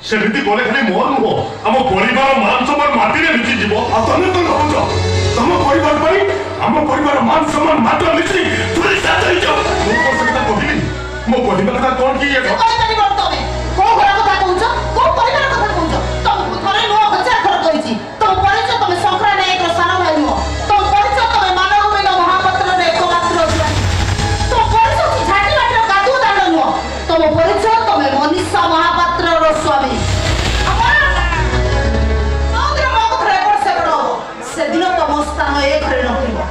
सेमिति गले खाली मोर नुह आम परिवार मान सम्मान माटी रे मिचि जीव आ तने तो भावुच तम परिवार पई आम परिवार मान सम्मान माटी मिचि तुरी साथै जाओ मो कसकता कहली मो कहबा कथा कोन की ये कोइ तनी बर्तबे को घर कथा कहउछ को परिवार कथा कहउछ तुम थरे नुह हजार खर कहिछि तुम परिचय तुम संक्रांत एक सारा भाई नुह तुम परिचय तुम मानव मिल महापत्र रे एकमात्र तुम परिचय झाटी बाटर गादू दांड नुह तुम परिचय तुम मनीषा महापात्र रो स्वामी सेदिन तुम स्थान ए घरे नथिबो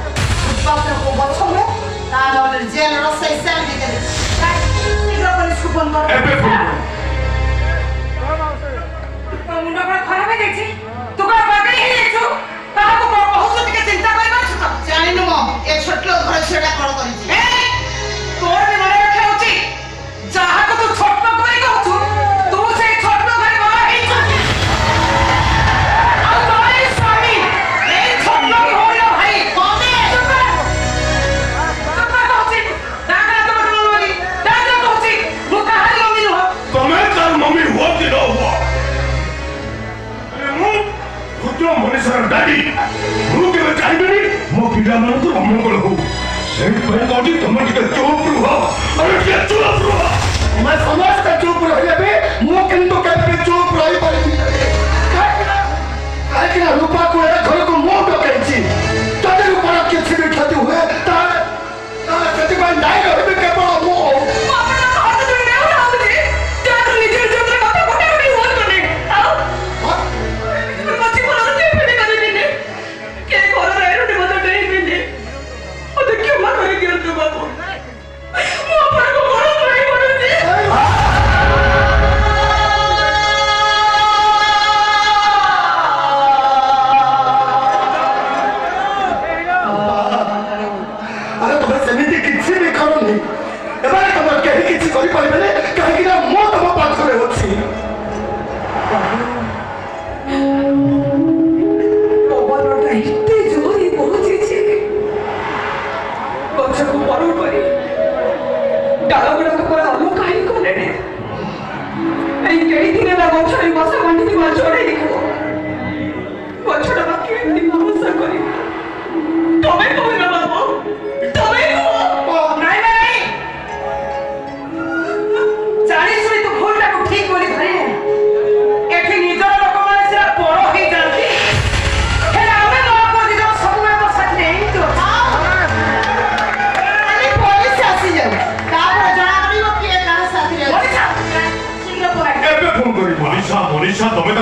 पात्र को बछमे तार जेल रो सैसेल दिते शीघ्र पुलिस को फोन कर एबे फोन तो मुंडा पर खराब हे जाईछि तू का बागई हे जाइछु ताहा को बहुत टिके चिंता करै बाछु त जानिनु म ए छोटलो घर छेडा कोन करिछि ए तोर भी मने रखे होछि जाहा को तू छोटलो करै कहछु तू से छोटलो घरे बड़ा हे छ मनीषर डैडी मु के चाहिबनी मो पिला मन तो मंगल हो से पे कोडी तुम के चुप रहो अरे के चुप रहो मैं समस्त चुप रहिले बे मो किंतु के चुप रही पड़ी काहे कि रूपा को ए घर को मो तो कहछि तदे रूपा के छिबे क्षति हुए ता सती भाई नाही रहबे के बड़ा मो मनीषा मनीषा तमे